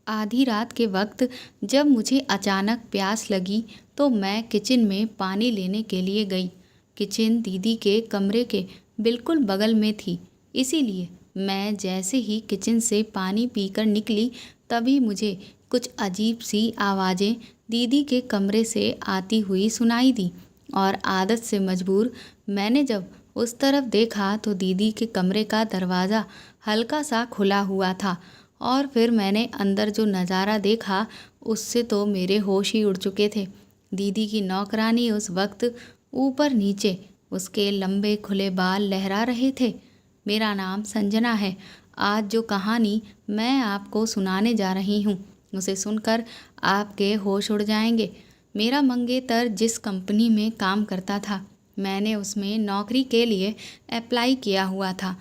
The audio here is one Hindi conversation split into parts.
आधी रात के वक्त जब मुझे अचानक प्यास लगी तो मैं किचन में पानी लेने के लिए गई। किचन दीदी के कमरे के बिल्कुल बगल में थी, इसीलिए मैं जैसे ही किचन से पानी पीकर निकली तभी मुझे कुछ अजीब सी आवाज़ें दीदी के कमरे से आती हुई सुनाई दी और आदत से मजबूर मैंने जब उस तरफ देखा तो दीदी के कमरे का दरवाज़ा हल्का सा खुला हुआ था और फिर मैंने अंदर जो नज़ारा देखा उससे तो मेरे होश ही उड़ चुके थे। दीदी की नौकरानी उस वक्त ऊपर नीचे उसके लंबे खुले बाल लहरा रहे थे। मेरा नाम संजना है। आज जो कहानी मैं आपको सुनाने जा रही हूँ उसे सुनकर आपके होश उड़ जाएंगे। मेरा मंगेतर जिस कंपनी में काम करता था मैंने उसमें नौकरी के लिए अप्लाई किया हुआ था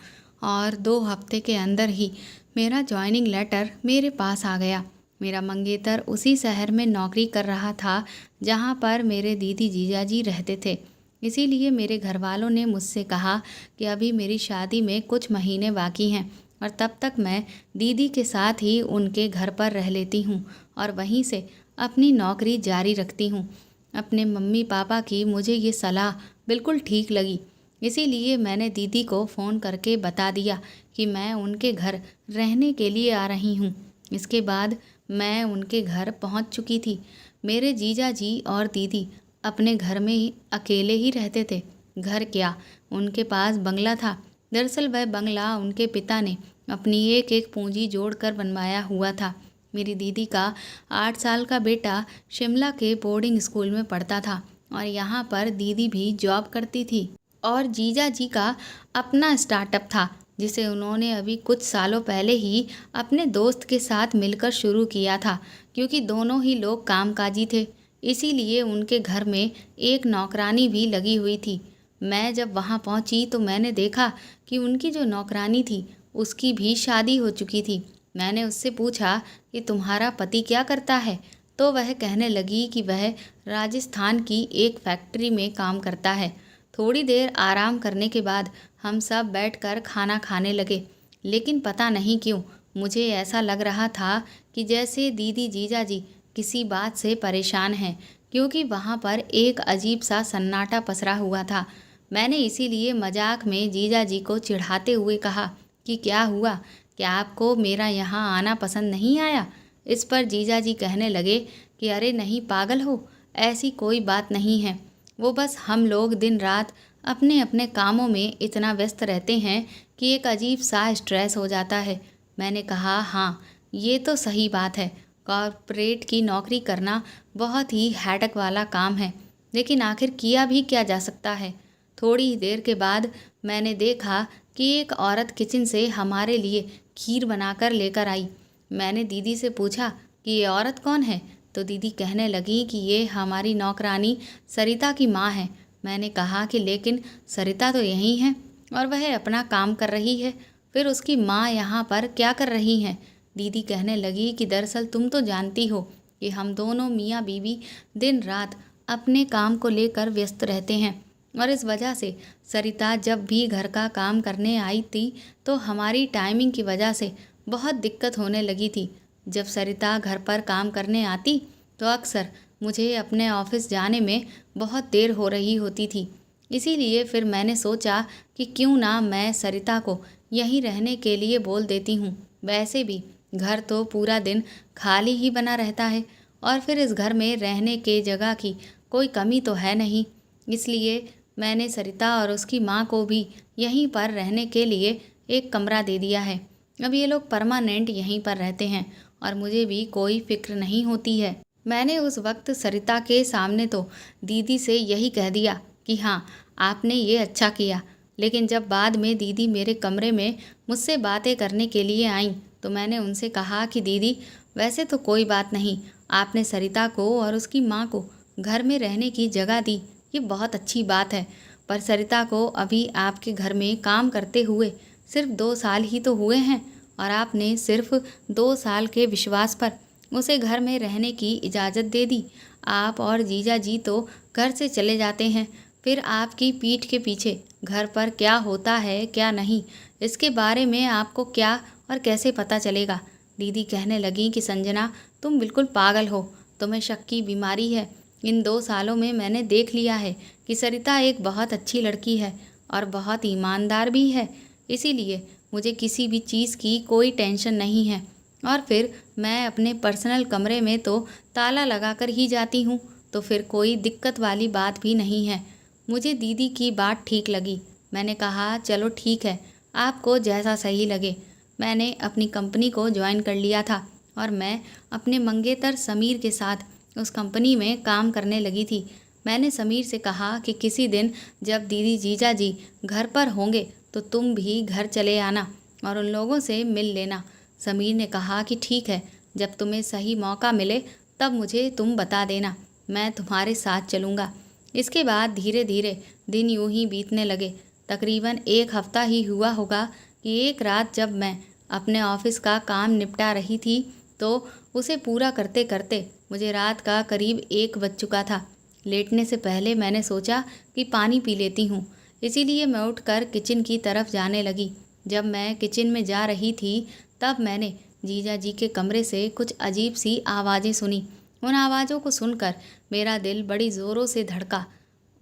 और 2 हफ्ते के अंदर ही मेरा जॉइनिंग लेटर मेरे पास आ गया। मेरा मंगेतर उसी शहर में नौकरी कर रहा था जहाँ पर मेरे दीदी जीजाजी रहते थे। इसीलिए मेरे घर वालों ने मुझसे कहा कि अभी मेरी शादी में कुछ महीने बाकी हैं और तब तक मैं दीदी के साथ ही उनके घर पर रह लेती हूँ और वहीं से अपनी नौकरी जारी रखती हूँ। अपने मम्मी पापा की मुझे ये सलाह बिल्कुल ठीक लगी, इसीलिए मैंने दीदी को फ़ोन करके बता दिया कि मैं उनके घर रहने के लिए आ रही हूँ। इसके बाद मैं उनके घर पहुँच चुकी थी। मेरे जीजा जी और दीदी अपने घर में ही अकेले ही रहते थे। घर क्या, उनके पास बंगला था। दरअसल वह बंगला उनके पिता ने अपनी एक एक पूंजी जोड़कर बनवाया हुआ था। मेरी दीदी का 8 साल का बेटा शिमला के बोर्डिंग स्कूल में पढ़ता था और यहाँ पर दीदी भी जॉब करती थी और जीजा जी का अपना स्टार्टअप था जिसे उन्होंने अभी कुछ सालों पहले ही अपने दोस्त के साथ मिलकर शुरू किया था। क्योंकि दोनों ही लोग कामकाजी थे इसीलिए उनके घर में एक नौकरानी भी लगी हुई थी। मैं जब वहाँ पहुँची तो मैंने देखा कि उनकी जो नौकरानी थी उसकी भी शादी हो चुकी थी। मैंने उससे पूछा कि तुम्हारा पति क्या करता है, तो वह कहने लगी कि वह राजस्थान की एक फैक्ट्री में काम करता है। थोड़ी देर आराम करने के बाद हम सब बैठकर खाना खाने लगे, लेकिन पता नहीं क्यों मुझे ऐसा लग रहा था कि जैसे दीदी जीजाजी किसी बात से परेशान हैं, क्योंकि वहाँ पर एक अजीब सा सन्नाटा पसरा हुआ था। मैंने इसीलिए मजाक में जीजाजी को चिढ़ाते हुए कहा कि क्या हुआ, क्या आपको मेरा यहाँ आना पसंद नहीं आया। इस पर जीजाजी कहने लगे कि अरे नहीं पागल हो, ऐसी कोई बात नहीं है, वो बस हम लोग दिन रात अपने अपने कामों में इतना व्यस्त रहते हैं कि एक अजीब सा स्ट्रेस हो जाता है। मैंने कहा हाँ, ये तो सही बात है, कॉर्पोरेट की नौकरी करना बहुत ही हैडक वाला काम है, लेकिन आखिर किया भी क्या जा सकता है। थोड़ी ही देर के बाद मैंने देखा कि एक औरत किचन से हमारे लिए खीर बनाकर लेकर आई। मैंने दीदी से पूछा कि ये औरत कौन है, तो दीदी कहने लगी कि ये हमारी नौकरानी सरिता की माँ है। मैंने कहा कि लेकिन सरिता तो यहीं है और वह अपना काम कर रही है, फिर उसकी माँ यहाँ पर क्या कर रही हैं। दीदी कहने लगी कि दरअसल तुम तो जानती हो कि हम दोनों मियाँ बीवी दिन रात अपने काम को लेकर व्यस्त रहते हैं और इस वजह से सरिता जब भी घर का काम करने आई थी तो हमारी टाइमिंग की वजह से बहुत दिक्कत होने लगी थी। जब सरिता घर पर काम करने आती तो अक्सर मुझे अपने ऑफिस जाने में बहुत देर हो रही होती थी। इसीलिए फिर मैंने सोचा कि क्यों ना मैं सरिता को यहीं रहने के लिए बोल देती हूँ। वैसे भी घर तो पूरा दिन खाली ही बना रहता है और फिर इस घर में रहने के जगह की कोई कमी तो है नहीं। इसलिए मैंने सरिता और उसकी माँ को भी यहीं पर रहने के लिए एक कमरा दे दिया है। अब ये लोग परमानेंट यहीं पर रहते हैं और मुझे भी कोई फिक्र नहीं होती है। मैंने उस वक्त सरिता के सामने तो दीदी से यही कह दिया कि हाँ, आपने ये अच्छा किया, लेकिन जब बाद में दीदी मेरे कमरे में मुझसे बातें करने के लिए आईं तो मैंने उनसे कहा कि दीदी वैसे तो कोई बात नहीं, आपने सरिता को और उसकी माँ को घर में रहने की जगह दी, ये बहुत अच्छी बात है, पर सरिता को अभी आपके घर में काम करते हुए सिर्फ 2 साल ही तो हुए हैं और आपने सिर्फ 2 साल के विश्वास पर उसे घर में रहने की इजाज़त दे दी। आप और जीजा जी तो घर से चले जाते हैं, फिर आपकी पीठ के पीछे घर पर क्या होता है क्या नहीं, इसके बारे में आपको क्या और कैसे पता चलेगा। दीदी कहने लगी कि संजना, तुम बिल्कुल पागल हो, तुम्हें शक की बीमारी है। इन 2 सालों में मैंने देख लिया है कि सरिता एक बहुत अच्छी लड़की है और बहुत ईमानदार भी है, इसीलिए मुझे किसी भी चीज़ की कोई टेंशन नहीं है। और फिर मैं अपने पर्सनल कमरे में तो ताला लगाकर ही जाती हूँ, तो फिर कोई दिक्कत वाली बात भी नहीं है। मुझे दीदी की बात ठीक लगी। मैंने कहा चलो ठीक है, आपको जैसा सही लगे। मैंने अपनी कंपनी को ज्वाइन कर लिया था और मैं अपने मंगेतर समीर के साथ उस कंपनी में काम करने लगी थी। मैंने समीर से कहा कि किसी दिन जब दीदी जीजा जी घर पर होंगे तो तुम भी घर चले आना और उन लोगों से मिल लेना। समीर ने कहा कि ठीक है, जब तुम्हें सही मौका मिले तब मुझे तुम बता देना, मैं तुम्हारे साथ चलूँगा। इसके बाद धीरे धीरे दिन यूं ही बीतने लगे। तकरीबन 1 हफ्ता ही हुआ होगा कि एक रात जब मैं अपने ऑफिस का काम निपटा रही थी तो उसे पूरा करते करते मुझे रात का करीब 1 बज चुका था। लेटने से पहले मैंने सोचा कि पानी पी लेती हूँ, इसीलिए मैं उठकर किचन की तरफ जाने लगी। जब मैं किचन में जा रही थी तब मैंने जीजा जी के कमरे से कुछ अजीब सी आवाज़ें सुनी। उन आवाज़ों को सुनकर मेरा दिल बड़ी ज़ोरों से धड़का।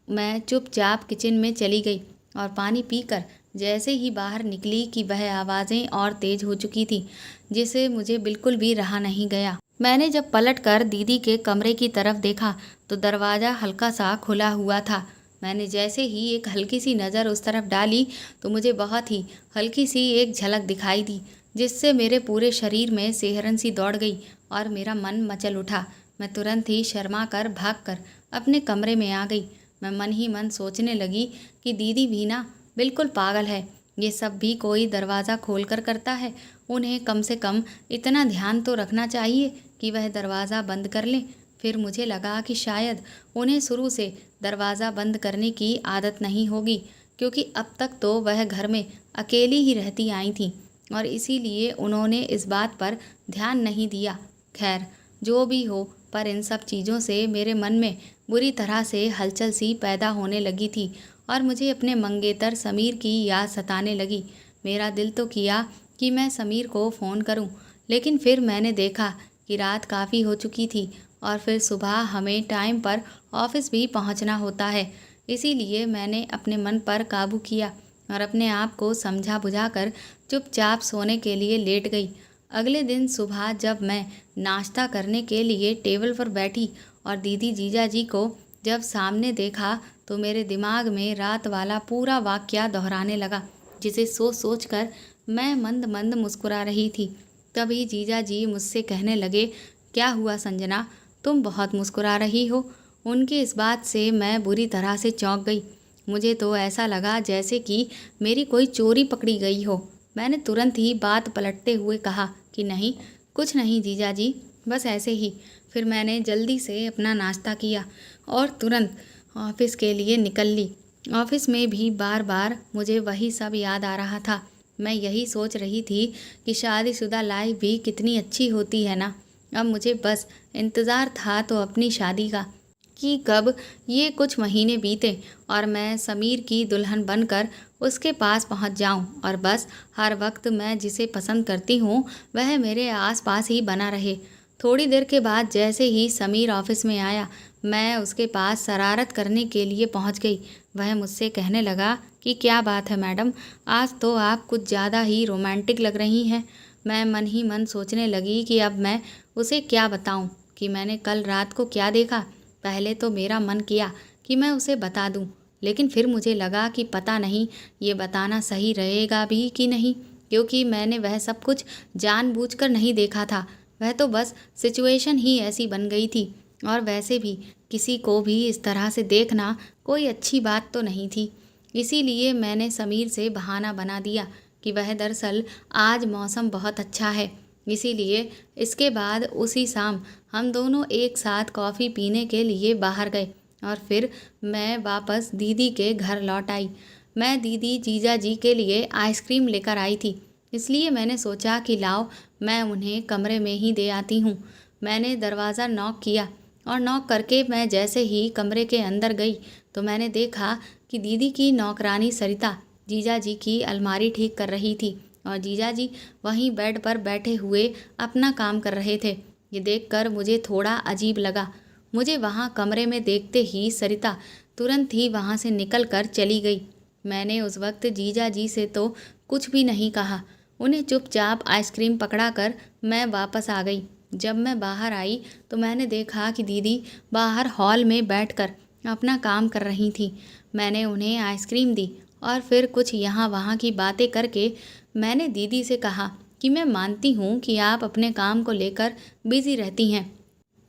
मैं चुपचाप किचन में चली गई और पानी पीकर जैसे ही बाहर निकली कि वह आवाज़ें और तेज़ हो चुकी थी, जिसे मुझे बिल्कुल भी रहा नहीं गया। मैंने जब पलटकर दीदी के कमरे की तरफ देखा तो दरवाज़ा हल्का सा खुला हुआ था। मैंने जैसे ही एक हल्की सी नज़र उस तरफ डाली तो मुझे बहुत ही हल्की सी एक झलक दिखाई दी, जिससे मेरे पूरे शरीर में सिहरन सी दौड़ गई और मेरा मन मचल उठा। मैं तुरंत ही शर्मा कर भाग अपने कमरे में आ गई। मैं मन ही मन सोचने लगी कि दीदी भी ना बिल्कुल पागल है, ये सब भी कोई दरवाज़ा खोलकर करता है। उन्हें कम से कम इतना ध्यान तो रखना चाहिए कि वह दरवाज़ा बंद कर लें। फिर मुझे लगा कि शायद उन्हें शुरू से दरवाज़ा बंद करने की आदत नहीं होगी, क्योंकि अब तक तो वह घर में अकेली ही रहती आई थी और इसीलिए उन्होंने इस बात पर ध्यान नहीं दिया। खैर जो भी हो, पर इन सब चीज़ों से मेरे मन में बुरी तरह से हलचल सी पैदा होने लगी थी और मुझे अपने मंगेतर समीर की याद सताने लगी। मेरा दिल तो किया कि मैं समीर को फ़ोन करूं, लेकिन फिर मैंने देखा कि रात काफ़ी हो चुकी थी और फिर सुबह हमें टाइम पर ऑफिस भी पहुंचना होता है। इसीलिए मैंने अपने मन पर काबू किया और अपने आप को समझा बुझाकर चुपचाप सोने के लिए लेट गई। अगले दिन सुबह जब मैं नाश्ता करने के लिए टेबल पर बैठी और दीदी जीजा जी को जब सामने देखा तो मेरे दिमाग में रात वाला पूरा वाक़या दोहराने लगा, जिसे सोच सोच कर मैं मंद मंद मुस्कुरा रही थी। तभी जीजा जी मुझसे कहने लगे, क्या हुआ संजना, तुम बहुत मुस्कुरा रही हो। उनकी इस बात से मैं बुरी तरह से चौंक गई। मुझे तो ऐसा लगा जैसे कि मेरी कोई चोरी पकड़ी गई हो। मैंने तुरंत ही बात पलटते हुए कहा कि नहीं, कुछ नहीं जीजा जी, बस ऐसे ही। फिर मैंने जल्दी से अपना नाश्ता किया और तुरंत ऑफिस के लिए निकल ली। ऑफिस में भी बार बार मुझे वही सब याद आ रहा था। मैं यही सोच रही थी कि शादीशुदा लाइफ भी कितनी अच्छी होती है ना। अब मुझे बस इंतज़ार था तो अपनी शादी का, कि कब ये कुछ महीने बीते और मैं समीर की दुल्हन बनकर उसके पास पहुंच जाऊं और बस हर वक्त मैं जिसे पसंद करती हूं वह मेरे आसपास ही बना रहे। थोड़ी देर के बाद जैसे ही समीर ऑफिस में आया, मैं उसके पास शरारत करने के लिए पहुंच गई। वह मुझसे कहने लगा कि क्या बात है मैडम, आज तो आप कुछ ज़्यादा ही रोमांटिक लग रही हैं। मैं मन ही मन सोचने लगी कि अब मैं उसे क्या बताऊं कि मैंने कल रात को क्या देखा। पहले तो मेरा मन किया कि मैं उसे बता दूं, लेकिन फिर मुझे लगा कि पता नहीं ये बताना सही रहेगा भी कि नहीं, क्योंकि मैंने वह सब कुछ जानबूझकर नहीं देखा था। वह तो बस सिचुएशन ही ऐसी बन गई थी और वैसे भी किसी को भी इस तरह से देखना कोई अच्छी बात तो नहीं थी। इसीलिए मैंने समीर से बहाना बना दिया कि वह दरअसल आज मौसम बहुत अच्छा है। इसीलिए इसके बाद उसी शाम हम दोनों एक साथ कॉफ़ी पीने के लिए बाहर गए और फिर मैं वापस दीदी के घर लौट आई। मैं दीदी जीजा जी के लिए आइसक्रीम लेकर आई थी, इसलिए मैंने सोचा कि लाओ मैं उन्हें कमरे में ही दे आती हूँ। मैंने दरवाज़ा नॉक किया और नॉक करके मैं जैसे ही कमरे के अंदर गई तो मैंने देखा कि दीदी की नौकरानी सरिता जीजा जी की अलमारी ठीक कर रही थी। और जीजाजी वहीं बेड पर बैठे हुए अपना काम कर रहे थे। ये देखकर मुझे थोड़ा अजीब लगा। मुझे वहाँ कमरे में देखते ही सरिता तुरंत ही वहाँ से निकल कर चली गई। मैंने उस वक्त जीजाजी से तो कुछ भी नहीं कहा। उन्हें चुपचाप आइसक्रीम पकड़ाकर मैं वापस आ गई। जब मैं बाहर आई तो मैंने देखा कि दीदी बाहर हॉल में बैठकर अपना काम कर रही थी। मैंने उन्हें आइसक्रीम दी और फिर कुछ यहाँ वहाँ की बातें करके मैंने दीदी से कहा कि मैं मानती हूँ कि आप अपने काम को लेकर बिज़ी रहती हैं,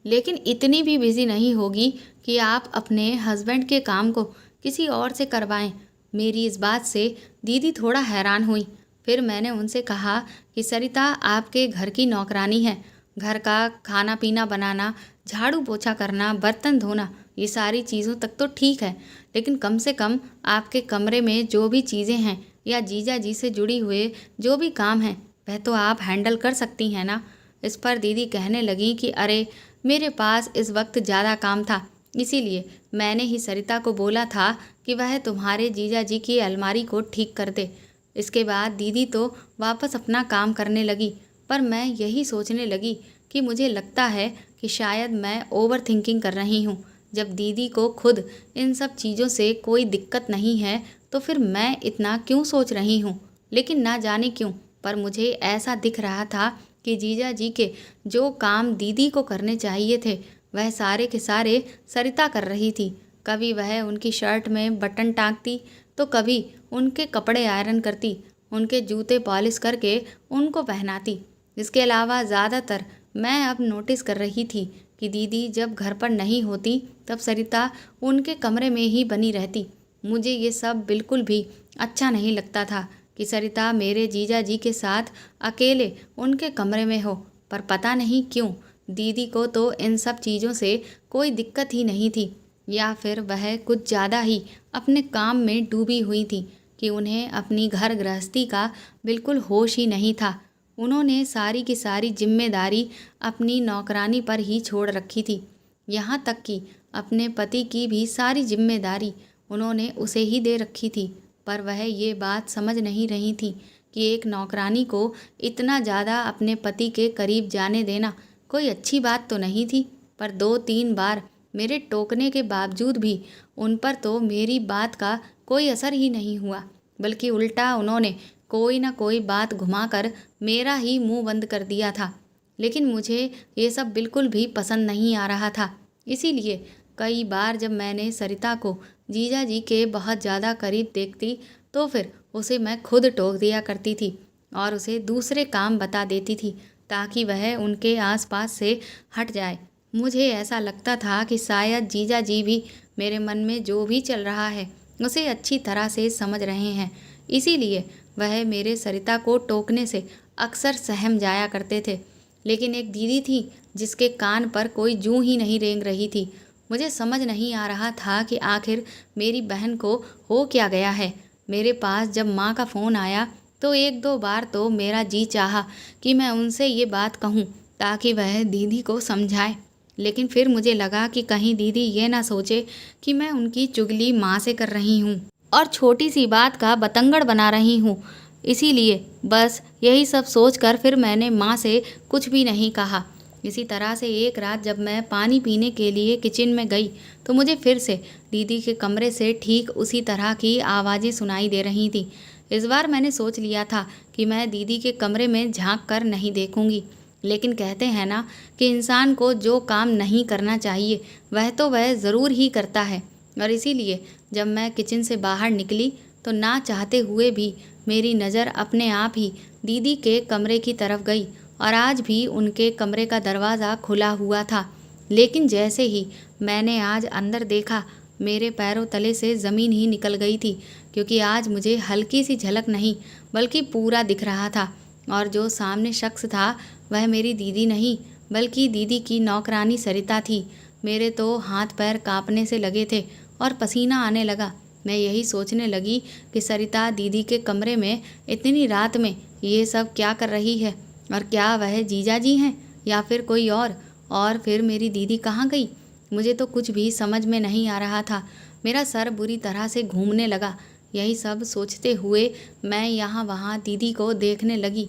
लेकिन इतनी भी बिज़ी नहीं होगी कि आप अपने हस्बैंड के काम को किसी और से करवाएं। मेरी इस बात से दीदी थोड़ा हैरान हुई। फिर मैंने उनसे कहा कि सरिता आपके घर की नौकरानी है। घर का खाना पीना बनाना, झाड़ू पोछा करना, बर्तन धोना, ये सारी चीज़ों तक तो ठीक है, लेकिन कम से कम आपके कमरे में जो भी चीज़ें हैं या जीजा जी से जुड़ी हुए जो भी काम हैं वह तो आप हैंडल कर सकती हैं ना। इस पर दीदी कहने लगी कि अरे मेरे पास इस वक्त ज़्यादा काम था, इसीलिए मैंने ही सरिता को बोला था कि वह तुम्हारे जीजा जी की अलमारी को ठीक कर दे। इसके बाद दीदी तो वापस अपना काम करने लगी, पर मैं यही सोचने लगी कि मुझे लगता है कि शायद मैं ओवर थिंकिंग कर रही हूँ। जब दीदी को खुद इन सब चीज़ों से कोई दिक्कत नहीं है तो फिर मैं इतना क्यों सोच रही हूँ। लेकिन ना जाने क्यों पर मुझे ऐसा दिख रहा था कि जीजा जी के जो काम दीदी को करने चाहिए थे वह सारे के सारे सरिता कर रही थी। कभी वह उनकी शर्ट में बटन टाँगती तो कभी उनके कपड़े आयरन करती, उनके जूते पॉलिश करके उनको पहनाती। इसके अलावा ज़्यादातर मैं अब नोटिस कर रही थी कि दीदी जब घर पर नहीं होती तब सरिता उनके कमरे में ही बनी रहती। मुझे ये सब बिल्कुल भी अच्छा नहीं लगता था कि सरिता मेरे जीजा जी के साथ अकेले उनके कमरे में हो, पर पता नहीं क्यों दीदी को तो इन सब चीज़ों से कोई दिक्कत ही नहीं थी, या फिर वह कुछ ज़्यादा ही अपने काम में डूबी हुई थी कि उन्हें अपनी घर गृहस्थी का बिल्कुल होश ही नहीं था। उन्होंने सारी की सारी जिम्मेदारी अपनी नौकरानी पर ही छोड़ रखी थी। यहाँ तक कि अपने पति की भी सारी जिम्मेदारी उन्होंने उसे ही दे रखी थी। पर वह ये बात समझ नहीं रही थी कि एक नौकरानी को इतना ज़्यादा अपने पति के करीब जाने देना कोई अच्छी बात तो नहीं थी। पर 2-3 बार मेरे टोकने के बावजूद भी उन पर तो मेरी बात का कोई असर ही नहीं हुआ, बल्कि उल्टा उन्होंने कोई ना कोई बात घुमाकर मेरा ही मुंह बंद कर दिया था। लेकिन मुझे ये सब बिल्कुल भी पसंद नहीं आ रहा था। इसीलिए कई बार जब मैंने सरिता को जीजा जी के बहुत ज़्यादा करीब देखती तो फिर उसे मैं खुद टोक दिया करती थी और उसे दूसरे काम बता देती थी ताकि वह उनके आसपास से हट जाए। मुझे ऐसा लगता था कि शायद जीजा जी भी मेरे मन में जो भी चल रहा है उसे अच्छी तरह से समझ रहे हैं, इसीलिए वह मेरे सरिता को टोकने से अक्सर सहम जाया करते थे। लेकिन एक दीदी थी जिसके कान पर कोई जूं ही नहीं रेंग रही थी। मुझे समझ नहीं आ रहा था कि आखिर मेरी बहन को हो क्या गया है। मेरे पास जब माँ का फ़ोन आया तो 1-2 बार तो मेरा जी चाहा कि मैं उनसे ये बात कहूँ ताकि वह दीदी को समझाए, लेकिन फिर मुझे लगा कि कहीं दीदी ये ना सोचे कि मैं उनकी चुगली माँ से कर रही हूँ और छोटी सी बात का बतंगड़ बना रही हूँ। इसीलिए बस यही सब सोचकर फिर मैंने माँ से कुछ भी नहीं कहा। इसी तरह से एक रात जब मैं पानी पीने के लिए किचन में गई तो मुझे फिर से दीदी के कमरे से ठीक उसी तरह की आवाज़ें सुनाई दे रही थी। इस बार मैंने सोच लिया था कि मैं दीदी के कमरे में झांक कर नहीं देखूंगी, लेकिन कहते हैं ना कि इंसान को जो काम नहीं करना चाहिए वह तो वह ज़रूर ही करता है। और इसीलिए जब मैं किचन से बाहर निकली तो ना चाहते हुए भी मेरी नज़र अपने आप ही दीदी के कमरे की तरफ गई और आज भी उनके कमरे का दरवाज़ा खुला हुआ था। लेकिन जैसे ही मैंने आज अंदर देखा मेरे पैरों तले से ज़मीन ही निकल गई थी, क्योंकि आज मुझे हल्की सी झलक नहीं बल्कि पूरा दिख रहा था। और जो सामने शख्स था वह मेरी दीदी नहीं बल्कि दीदी की नौकरानी सरिता थी। मेरे तो हाथ पैर कांपने से लगे थे और पसीना आने लगा। मैं यही सोचने लगी कि सरिता दीदी के कमरे में इतनी रात में ये सब क्या कर रही है, और क्या वह जीजा जी हैं या फिर कोई और फिर मेरी दीदी कहाँ गई। मुझे तो कुछ भी समझ में नहीं आ रहा था। मेरा सर बुरी तरह से घूमने लगा। यही सब सोचते हुए मैं यहाँ वहाँ दीदी को देखने लगी।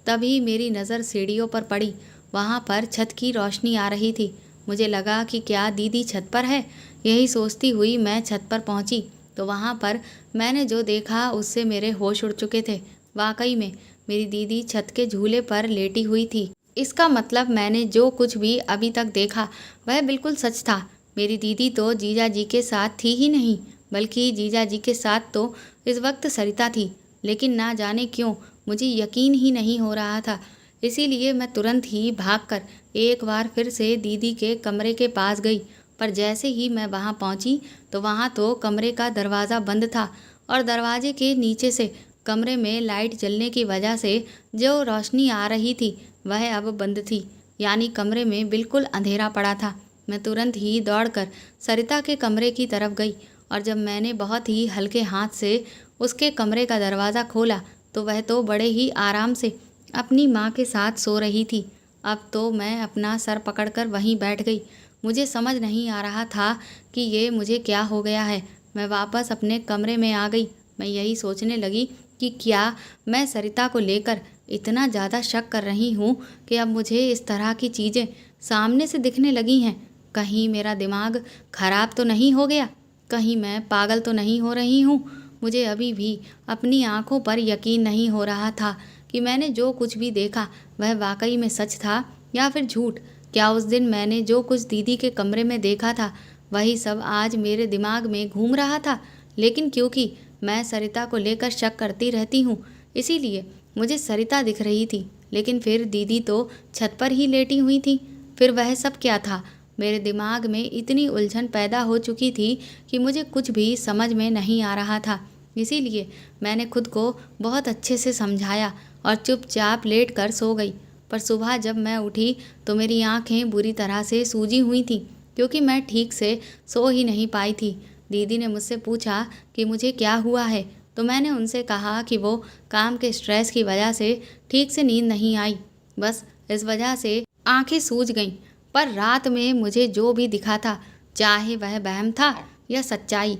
तभी मेरी नज़र सीढ़ियों पर पड़ी। वहाँ पर छत की रोशनी आ रही थी। मुझे लगा कि क्या दीदी छत पर है। यही सोचती हुई मैं छत पर पहुँची तो वहाँ पर मैंने जो देखा उससे मेरे होश उड़ चुके थे। वाकई में मेरी दीदी छत के झूले पर लेटी हुई थी। इसका मतलब मैंने जो कुछ भी अभी तक देखा वह बिल्कुल सच था। मेरी दीदी तो जीजा जी के साथ थी ही नहीं, बल्कि जीजा जी के साथ तो इस वक्त सरिता थी। लेकिन ना जाने क्यों मुझे यकीन ही नहीं हो रहा था। इसीलिए मैं तुरंत ही भागकर एक बार फिर से दीदी के कमरे के पास गई। पर जैसे ही मैं वहां पहुंची तो वहां तो कमरे का दरवाज़ा बंद था और दरवाजे के नीचे से कमरे में लाइट जलने की वजह से जो रोशनी आ रही थी वह अब बंद थी। यानी कमरे में बिल्कुल अंधेरा पड़ा था। मैं तुरंत ही दौड़कर सरिता के कमरे की तरफ गई और जब मैंने बहुत ही हल्के हाथ से उसके कमरे का दरवाज़ा खोला तो वह तो बड़े ही आराम से अपनी माँ के साथ सो रही थी। अब तो मैं अपना सर पकड़कर वहीं बैठ गई। मुझे समझ नहीं आ रहा था कि ये मुझे क्या हो गया है। मैं वापस अपने कमरे में आ गई। मैं यही सोचने लगी कि क्या मैं सरिता को लेकर इतना ज़्यादा शक कर रही हूँ कि अब मुझे इस तरह की चीज़ें सामने से दिखने लगी हैं। कहीं मेरा दिमाग खराब तो नहीं हो गया, कहीं मैं पागल तो नहीं हो रही हूँ। मुझे अभी भी अपनी आंखों पर यकीन नहीं हो रहा था कि मैंने जो कुछ भी देखा वह वाकई में सच था या फिर झूठ। क्या उस दिन मैंने जो कुछ दीदी के कमरे में देखा था वही सब आज मेरे दिमाग में घूम रहा था। लेकिन क्योंकि मैं सरिता को लेकर शक करती रहती हूँ इसीलिए मुझे सरिता दिख रही थी। लेकिन फिर दीदी तो छत पर ही लेटी हुई थी। फिर वह सब क्या था? मेरे दिमाग में इतनी उलझन पैदा हो चुकी थी कि मुझे कुछ भी समझ में नहीं आ रहा था। इसीलिए मैंने खुद को बहुत अच्छे से समझाया और चुपचाप लेट कर सो गई। पर सुबह जब मैं उठी तो मेरी आंखें बुरी तरह से सूजी हुई थीं क्योंकि मैं ठीक से सो ही नहीं पाई थी। दीदी ने मुझसे पूछा कि मुझे क्या हुआ है तो मैंने उनसे कहा कि वो काम के स्ट्रेस की वजह से ठीक से नींद नहीं आई, बस इस वजह से आंखें सूज गईं। पर रात में मुझे जो भी दिखा था, चाहे वह वहम था या सच्चाई,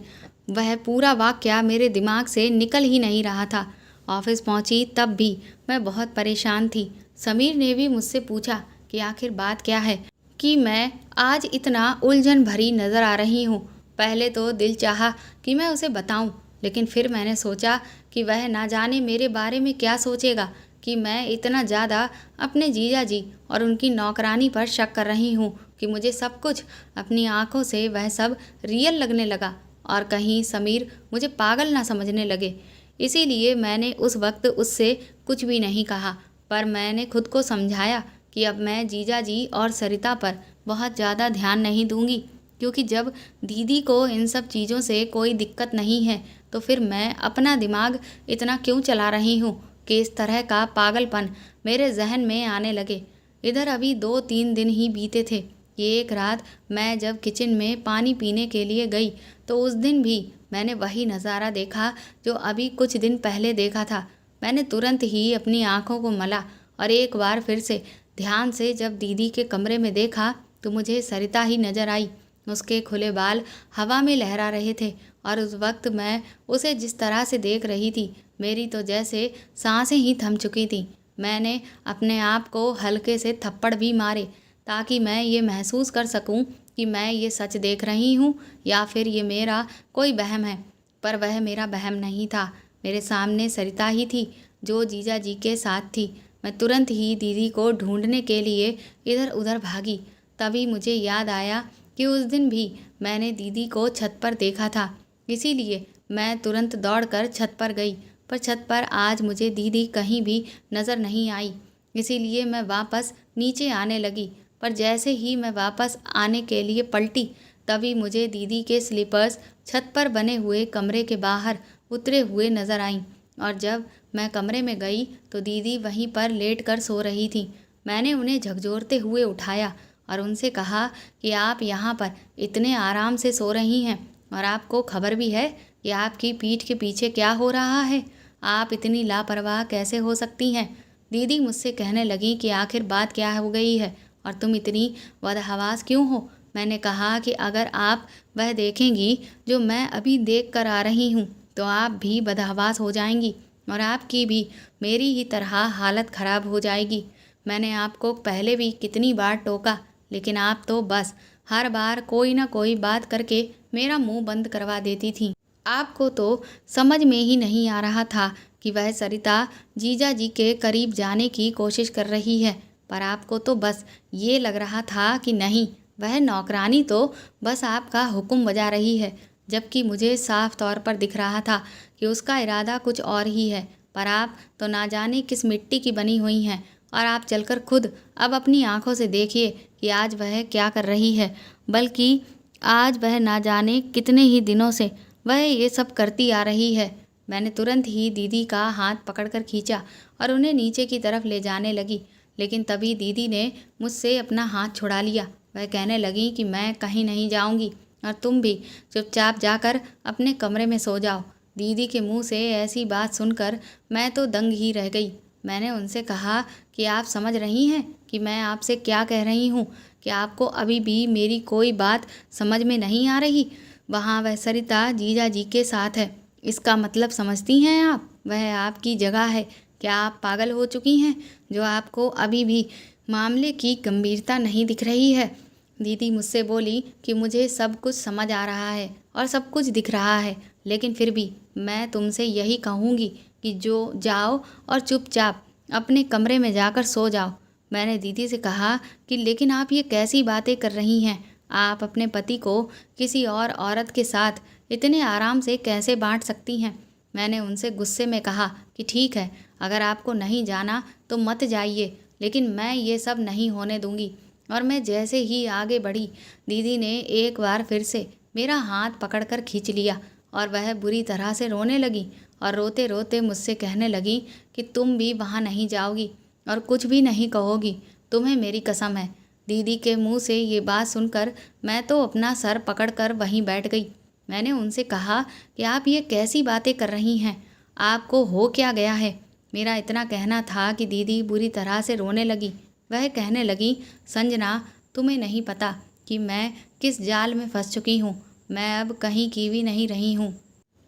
वह पूरा वाकया मेरे दिमाग से निकल ही नहीं रहा था। ऑफिस पहुंची तब भी मैं बहुत परेशान थी। समीर ने भी मुझसे पूछा कि आखिर बात क्या है कि मैं आज इतना उलझन भरी नज़र आ रही हूँ। पहले तो दिल चाहा कि मैं उसे बताऊं, लेकिन फिर मैंने सोचा कि वह ना जाने मेरे बारे में क्या सोचेगा कि मैं इतना ज़्यादा अपने जीजा जी और उनकी नौकरानी पर शक कर रही हूँ कि मुझे सब कुछ अपनी आंखों से वह सब रियल लगने लगा और कहीं समीर मुझे पागल ना समझने लगे। इसीलिए मैंने उस वक्त उससे कुछ भी नहीं कहा। पर मैंने खुद को समझाया कि अब मैं जीजा जी और सरिता पर बहुत ज़्यादा ध्यान नहीं दूंगी क्योंकि जब दीदी को इन सब चीज़ों से कोई दिक्कत नहीं है तो फिर मैं अपना दिमाग इतना क्यों चला रही हूँ कि इस तरह का पागलपन मेरे जहन में आने लगे। इधर अभी 2-3 दिन ही बीते थे कि एक रात मैं जब किचन में पानी पीने के लिए गई तो उस दिन भी मैंने वही नज़ारा देखा जो अभी कुछ दिन पहले देखा था। मैंने तुरंत ही अपनी आंखों को मला और एक बार फिर से ध्यान से जब दीदी के कमरे में देखा तो मुझे सरिता ही नज़र आई। उसके खुले बाल हवा में लहरा रहे थे और उस वक्त मैं उसे जिस तरह से देख रही थी मेरी तो जैसे सांसें ही थम चुकी थीं। मैंने अपने आप को हल्के से थप्पड़ भी मारे ताकि मैं ये महसूस कर सकूं कि मैं ये सच देख रही हूँ या फिर ये मेरा कोई वहम है। पर वह मेरा वहम नहीं था। मेरे सामने सरिता ही थी जो जीजा जी के साथ थी। मैं तुरंत ही दीदी को ढूंढने के लिए इधर उधर भागी। तभी मुझे याद आया कि उस दिन भी मैंने दीदी को छत पर देखा था। इसीलिए मैं तुरंत दौड़कर छत पर गई। पर छत पर आज मुझे दीदी कहीं भी नज़र नहीं आई। इसीलिए मैं वापस नीचे आने लगी। पर जैसे ही मैं वापस आने के लिए पलटी तभी मुझे दीदी के स्लीपर्स छत पर बने हुए कमरे के बाहर उतरे हुए नज़र आईं। और जब मैं कमरे में गई तो दीदी वहीं पर लेट कर सो रही थी। मैंने उन्हें झकझोरते हुए उठाया और उनसे कहा कि आप यहाँ पर इतने आराम से सो रही हैं और आपको खबर भी है कि आपकी पीठ के पीछे क्या हो रहा है। आप इतनी लापरवाह कैसे हो सकती हैं? दीदी मुझसे कहने लगी कि आखिर बात क्या हो गई है और तुम इतनी बदहवास क्यों हो। मैंने कहा कि अगर आप वह देखेंगी जो मैं अभी देख कर आ रही हूँ तो आप भी बदहवास हो जाएंगी और आपकी भी मेरी ही तरह हालत ख़राब हो जाएगी। मैंने आपको पहले भी कितनी बार टोका, लेकिन आप तो बस हर बार कोई ना कोई बात करके मेरा मुंह बंद करवा देती थी। आपको तो समझ में ही नहीं आ रहा था कि वह सरिता जीजा जी के करीब जाने की कोशिश कर रही है, पर आपको तो बस ये लग रहा था कि नहीं, वह नौकरानी तो बस आपका हुक्म बजा रही है, जबकि मुझे साफ तौर पर दिख रहा था कि उसका इरादा कुछ और ही है। पर आप तो ना जाने किस मिट्टी की बनी हुई हैं, और आप चलकर खुद अब अपनी आंखों से देखिए कि आज वह क्या कर रही है। बल्कि आज वह ना जाने कितने ही दिनों से वह ये सब करती आ रही है। मैंने तुरंत ही दीदी का हाथ पकड़कर खींचा और उन्हें नीचे की तरफ ले जाने लगी, लेकिन तभी दीदी ने मुझसे अपना हाथ छुड़ा लिया। वह कहने लगी कि मैं कहीं नहीं जाऊंगी और तुम भी चुपचाप जाकर अपने कमरे में सो जाओ। दीदी के मुंह से ऐसी बात सुनकर मैं तो दंग ही रह गई। मैंने उनसे कहा कि आप समझ रही हैं कि मैं आपसे क्या कह रही हूँ? कि आपको अभी भी मेरी कोई बात समझ में नहीं आ रही? वहाँ वह सरिता जीजा जी के साथ है, इसका मतलब समझती हैं आप? वह आपकी जगह है। क्या आप पागल हो चुकी हैं जो आपको अभी भी मामले की गंभीरता नहीं दिख रही है? दीदी मुझसे बोली कि मुझे सब कुछ समझ आ रहा है और सब कुछ दिख रहा है, लेकिन फिर भी मैं तुमसे यही कहूँगी कि जो जाओ और चुपचाप अपने कमरे में जाकर सो जाओ। मैंने दीदी से कहा कि लेकिन आप ये कैसी बातें कर रही हैं? आप अपने पति को किसी और औरत के साथ इतने आराम से कैसे बांट सकती हैं? मैंने उनसे गुस्से में कहा कि ठीक है, अगर आपको नहीं जाना तो मत जाइए, लेकिन मैं ये सब नहीं होने दूंगी। और मैं जैसे ही आगे बढ़ी, दीदी ने एक बार फिर से मेरा हाथ पकड़कर खींच लिया और वह बुरी तरह से रोने लगी और रोते रोते मुझसे कहने लगी कि तुम भी वहाँ नहीं जाओगी और कुछ भी नहीं कहोगी, तुम्हें मेरी कसम है। दीदी के मुंह से ये बात सुनकर मैं तो अपना सर पकड़कर वहीं बैठ गई। मैंने उनसे कहा कि आप ये कैसी बातें कर रही हैं? आपको हो क्या गया है? मेरा इतना कहना था कि दीदी बुरी तरह से रोने लगी। वह कहने लगी, संजना, तुम्हें नहीं पता कि मैं किस जाल में फंस चुकी हूँ। मैं अब कहीं की भी नहीं रही हूँ।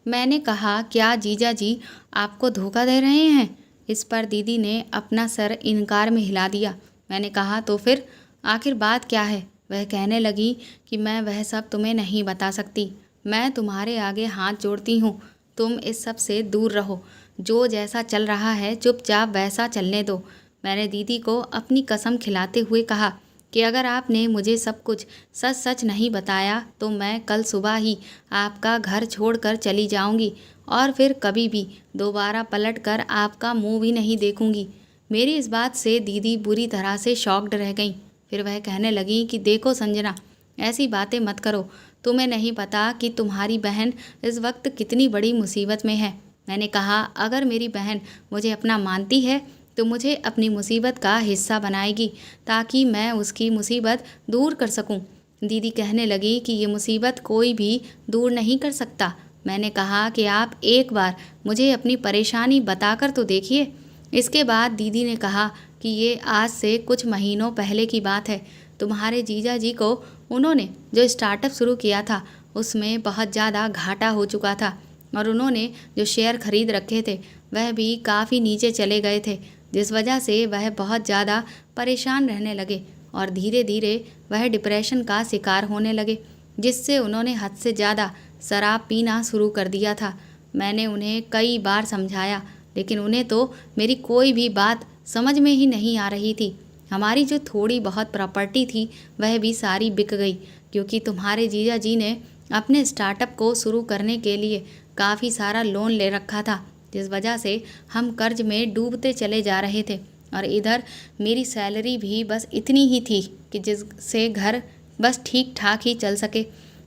मैंने कहा, क्या जीजा जी आपको धोखा दे रहे हैं? इस पर दीदी ने अपना सर इनकार में हिला दिया। मैंने कहा, तो फिर आखिर बात क्या है? वह कहने लगी कि मैं वह सब तुम्हें नहीं बता सकती। मैं तुम्हारे आगे हाथ जोड़ती हूँ, तुम इस सब से दूर रहो। जो जैसा चल रहा है चुपचाप वैसा चलने दो। मैंने दीदी को अपनी कसम खिलाते हुए कहा कि अगर आपने मुझे सब कुछ सच सच नहीं बताया तो मैं कल सुबह ही आपका घर छोड़कर चली जाऊंगी और फिर कभी भी दोबारा पलटकर आपका मुंह भी नहीं देखूंगी। मेरी इस बात से दीदी बुरी तरह से शॉक्ड रह गईं। फिर वह कहने लगी कि देखो संजना, ऐसी बातें मत करो। तुम्हें नहीं पता कि तुम्हारी बहन इस वक्त कितनी बड़ी मुसीबत में है। मैंने कहा, अगर मेरी बहन मुझे अपना मानती है तो मुझे अपनी मुसीबत का हिस्सा बनाएगी ताकि मैं उसकी मुसीबत दूर कर सकूं। दीदी कहने लगी कि ये मुसीबत कोई भी दूर नहीं कर सकता। मैंने कहा कि आप एक बार मुझे अपनी परेशानी बताकर तो देखिए। इसके बाद दीदी ने कहा कि ये आज से कुछ महीनों पहले की बात है। तुम्हारे जीजा जी को उन्होंने जो स्टार्टअप शुरू किया था उसमें बहुत ज़्यादा घाटा हो चुका था और उन्होंने जो शेयर खरीद रखे थे वह भी काफ़ी नीचे चले गए थे, जिस वजह से वह बहुत ज़्यादा परेशान रहने लगे और धीरे धीरे वह डिप्रेशन का शिकार होने लगे, जिससे उन्होंने हद से ज़्यादा शराब पीना शुरू कर दिया था। मैंने उन्हें कई बार समझाया, लेकिन उन्हें तो मेरी कोई भी बात समझ में ही नहीं आ रही थी। हमारी जो थोड़ी बहुत प्रॉपर्टी थी वह भी सारी बिक गई, क्योंकि तुम्हारे जीजा जी ने अपने स्टार्टअप को शुरू करने के लिए काफ़ी सारा लोन ले रखा था, जिस वजह से हम कर्ज में डूबते चले जा रहे थे। और इधर मेरी सैलरी भी बस इतनी ही थी कि जिससे घर बस ठीक ठाक ही चल सके।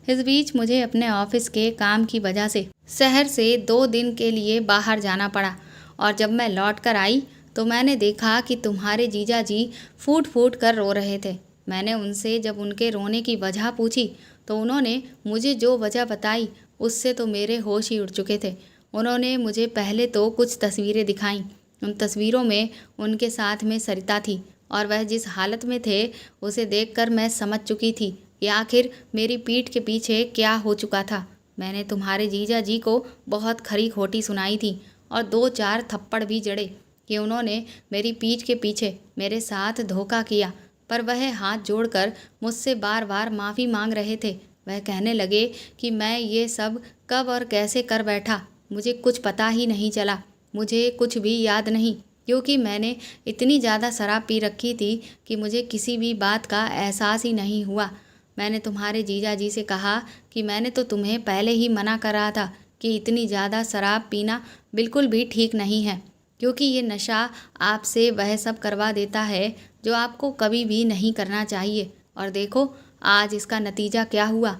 इस बीच मुझे अपने ऑफिस के काम की वजह से शहर से 2 दिन के लिए बाहर जाना पड़ा और जब मैं लौट कर आई तो मैंने देखा कि तुम्हारे जीजा जी फूट फूट कर रो रहे थे। मैंने उनसे जब उनके रोने की वजह पूछी तो उन्होंने मुझे जो वजह बताई उससे तो मेरे होश ही उड़ चुके थे। उन्होंने मुझे पहले तो कुछ तस्वीरें दिखाईं। उन तस्वीरों में उनके साथ में सरिता थी और वह जिस हालत में थे उसे देखकर मैं समझ चुकी थी कि आखिर मेरी पीठ के पीछे क्या हो चुका था। मैंने तुम्हारे जीजा जी को बहुत खरी खोटी सुनाई थी और 2-4 थप्पड़ भी जड़े कि उन्होंने मेरी पीठ के पीछे मेरे साथ धोखा किया। पर वह हाथ जोड़कर मुझसे बार बार माफ़ी मांग रहे थे। वह कहने लगे कि मैं ये सब कब और कैसे कर बैठा, मुझे कुछ पता ही नहीं चला, मुझे कुछ भी याद नहीं, क्योंकि मैंने इतनी ज़्यादा शराब पी रखी थी कि मुझे किसी भी बात का एहसास ही नहीं हुआ। मैंने तुम्हारे जीजा जी से कहा कि मैंने तो तुम्हें पहले ही मना करा था कि इतनी ज़्यादा शराब पीना बिल्कुल भी ठीक नहीं है, क्योंकि ये नशा आपसे वह सब करवा देता है जो आपको कभी भी नहीं करना चाहिए। और देखो आज इसका नतीजा क्या हुआ।